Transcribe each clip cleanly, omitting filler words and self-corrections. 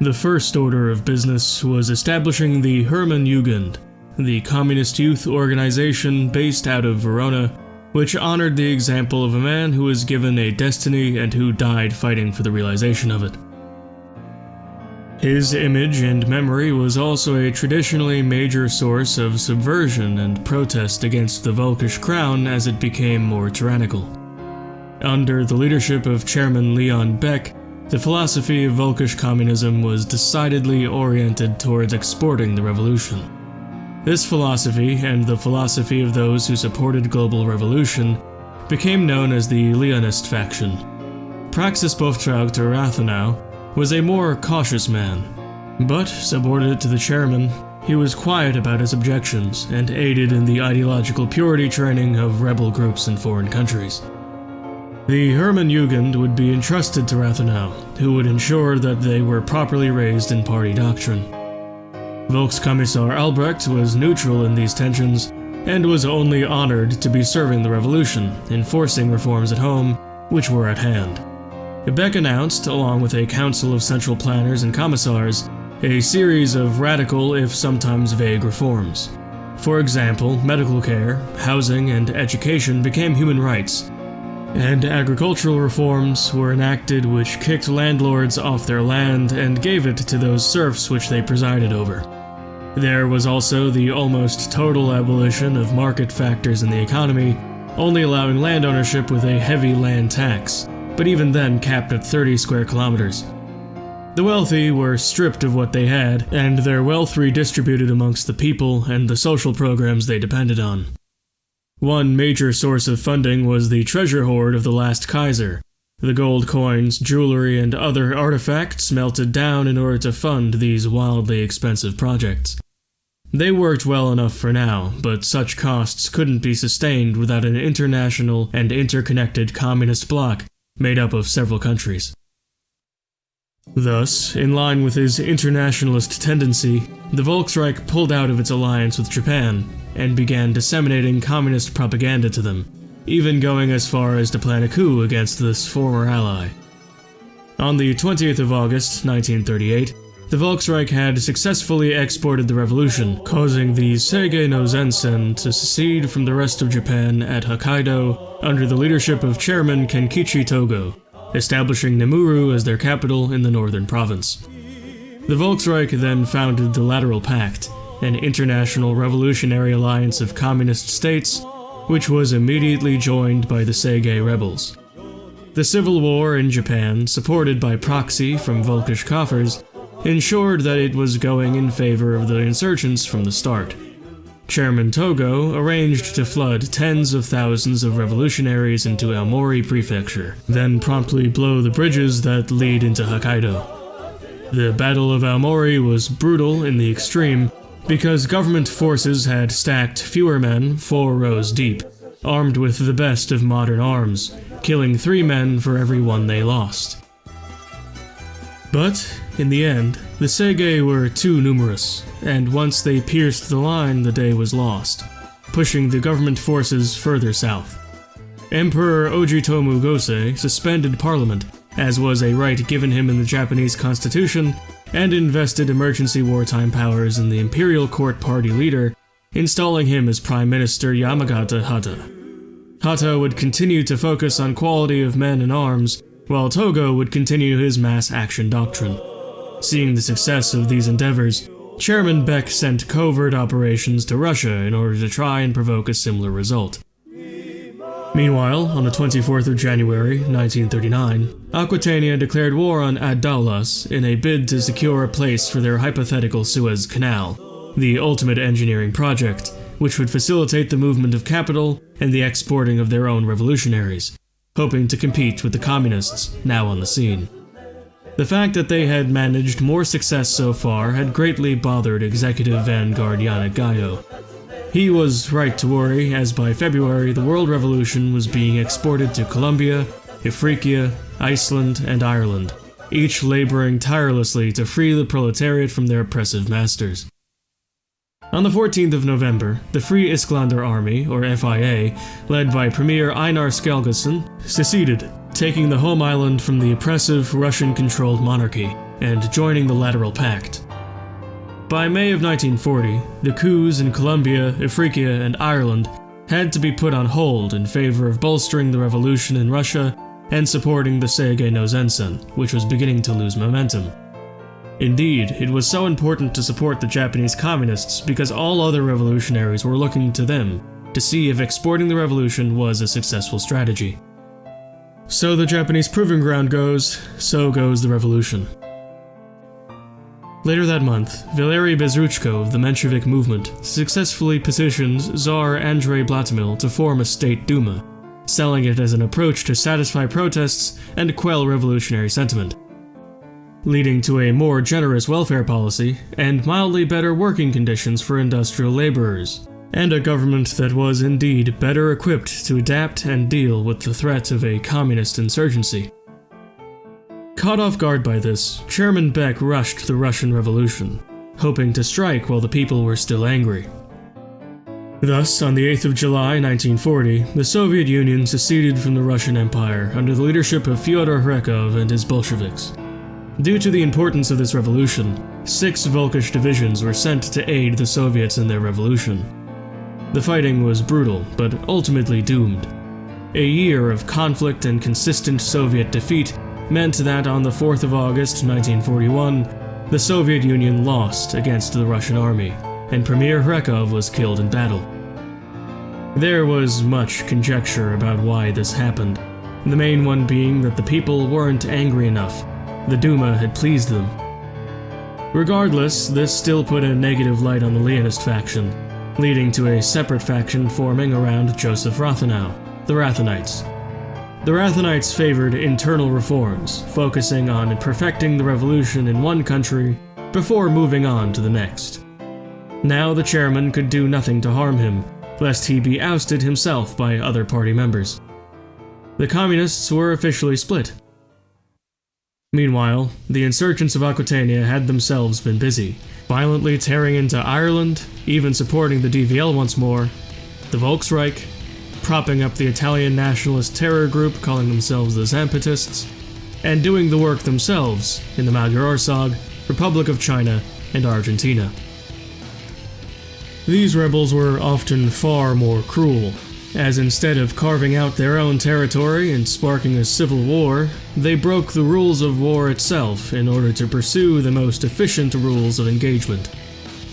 The first order of business was establishing the Hermannjugend, the communist youth organization based out of Verona, which honored the example of a man who was given a destiny and who died fighting for the realization of it. His image and memory was also a traditionally major source of subversion and protest against the Volkish crown as it became more tyrannical. Under the leadership of Chairman Leon Beck, the philosophy of Volkish communism was decidedly oriented towards exporting the revolution. This philosophy, and the philosophy of those who supported global revolution, became known as the Leonist faction. Praxisboftraugter Rathenau was a more cautious man, but subordinate to the chairman, he was quiet about his objections and aided in the ideological purity training of rebel groups in foreign countries. The Hermannjugend would be entrusted to Rathenau, who would ensure that they were properly raised in party doctrine. Volkskommissar Albrecht was neutral in these tensions, and was only honored to be serving the revolution, enforcing reforms at home, which were at hand. Beck announced, along with a council of central planners and commissars, a series of radical, if sometimes vague, reforms. For example, medical care, housing, and education became human rights, and agricultural reforms were enacted which kicked landlords off their land and gave it to those serfs which they presided over. There was also the almost total abolition of market factors in the economy, only allowing land ownership with a heavy land tax, but even then capped at 30 square kilometers. The wealthy were stripped of what they had, and their wealth redistributed amongst the people and the social programs they depended on. One major source of funding was the treasure hoard of the last Kaiser, the gold coins, jewelry, and other artifacts melted down in order to fund these wildly expensive projects. They worked well enough for now, but such costs couldn't be sustained without an international and interconnected communist bloc made up of several countries. Thus, in line with his internationalist tendency, the Volksreich pulled out of its alliance with Japan and began disseminating communist propaganda to them, even going as far as to plan a coup against this former ally. On the 20th of August, 1938, the Volksreich had successfully exported the revolution, causing the Seige no Zensen to secede from the rest of Japan at Hokkaido under the leadership of Chairman Kenkichi Togo, establishing Nemuru as their capital in the northern province. The Volksreich then founded the Lateral Pact, an international revolutionary alliance of communist states, which was immediately joined by the Seige rebels. The civil war in Japan, supported by proxy from Volkish coffers, ensured that it was going in favor of the insurgents from the start. Chairman Togo arranged to flood tens of thousands of revolutionaries into Aomori Prefecture, then promptly blow the bridges that lead into Hokkaido. The Battle of Aomori was brutal in the extreme, because government forces had stacked fewer men 4 rows deep, armed with the best of modern arms, killing 3 men for every 1 they lost. But, in the end, the Seige were too numerous, and once they pierced the line, the day was lost, pushing the government forces further south. Emperor Ojitomu Gosei suspended parliament, as was a right given him in the Japanese constitution, and invested emergency wartime powers in the imperial court party leader, installing him as Prime Minister Yamagata Hata. Hata would continue to focus on quality of men and arms, while Togo would continue his mass action doctrine. Seeing the success of these endeavors, Chairman Beck sent covert operations to Russia in order to try and provoke a similar result. Meanwhile, on the 24th of January, 1939, Aquitania declared war on Ad-Daulas in a bid to secure a place for their hypothetical Suez Canal, the ultimate engineering project, which would facilitate the movement of capital and the exporting of their own revolutionaries, hoping to compete with the communists now on the scene. The fact that they had managed more success so far had greatly bothered executive vanguard Yannick Gaillot. He was right to worry, as by February the world revolution was being exported to Colombia, Ifriqiya, Iceland, and Ireland, each laboring tirelessly to free the proletariat from their oppressive masters. On the 14th of November, the Free Islander Army, or FIA, led by Premier Einar Skjalgsson, seceded, taking the home island from the oppressive Russian-controlled monarchy, and joining the Lateral Pact. By May of 1940, the coups in Colombia, Africa, and Ireland had to be put on hold in favor of bolstering the revolution in Russia and supporting the Seige no Zensen, which was beginning to lose momentum. Indeed, it was so important to support the Japanese communists because all other revolutionaries were looking to them to see if exporting the revolution was a successful strategy. So the Japanese proving ground goes, so goes the revolution. Later that month, Valery Bezruchko of the Menshevik movement successfully petitions Tsar Andrei Blatomil to form a state Duma, selling it as an approach to satisfy protests and quell revolutionary sentiment, leading to a more generous welfare policy and mildly better working conditions for industrial laborers, and a government that was indeed better equipped to adapt and deal with the threat of a communist insurgency. Caught off guard by this, Chairman Beck rushed the Russian Revolution, hoping to strike while the people were still angry. Thus, on the 8th of July 1940, the Soviet Union seceded from the Russian Empire under the leadership of Fyodor Hrekov and his Bolsheviks. Due to the importance of this revolution, 6 Volkish divisions were sent to aid the Soviets in their revolution. The fighting was brutal, but ultimately doomed. A year of conflict and consistent Soviet defeat meant that on the 4th of August 1941, the Soviet Union lost against the Russian army, and Premier Hrekov was killed in battle. There was much conjecture about why this happened, the main one being that the people weren't angry enough. The Duma had pleased them. Regardless, this still put a negative light on the Leonist faction, leading to a separate faction forming around Joseph Rathenau, the Rathenites. The Rathenites favored internal reforms, focusing on perfecting the revolution in one country before moving on to the next. Now the chairman could do nothing to harm him, lest he be ousted himself by other party members. The communists were officially split. Meanwhile, the insurgents of Aquitania had themselves been busy, violently tearing into Ireland, even supporting the DVL once more, the Volksreich, propping up the Italian nationalist terror group calling themselves the Zampetists, and doing the work themselves in the Magyarország, Republic of China, and Argentina. These rebels were often far more cruel, as instead of carving out their own territory and sparking a civil war, they broke the rules of war itself in order to pursue the most efficient rules of engagement.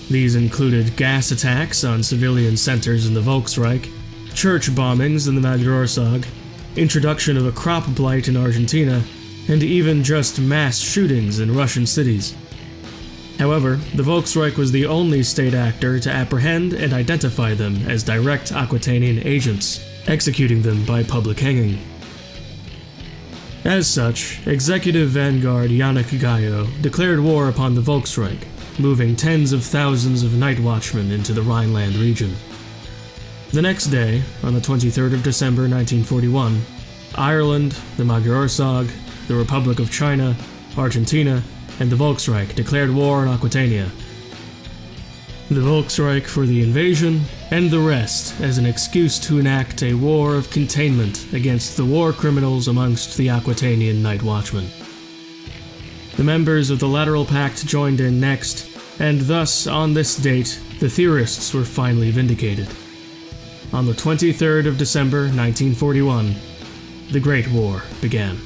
These included gas attacks on civilian centers in the Volksreich, church bombings in the Magyarország, introduction of a crop blight in Argentina, and even just mass shootings in Russian cities. However, the Volksreich was the only state actor to apprehend and identify them as direct Aquitanian agents, executing them by public hanging. As such, Executive Vanguard Janek Gayo declared war upon the Volksreich, moving tens of thousands of night watchmen into the Rhineland region. The next day, on the 23rd of December 1941, Ireland, the Magyarország, the Republic of China, Argentina, and the Volksreich declared war on Aquitania. The Volksreich for the invasion, and the rest as an excuse to enact a war of containment against the war criminals amongst the Aquitanian night watchmen. The members of the Lateral Pact joined in next, and thus, on this date, the theorists were finally vindicated. On the 23rd of December 1941, the Great War began.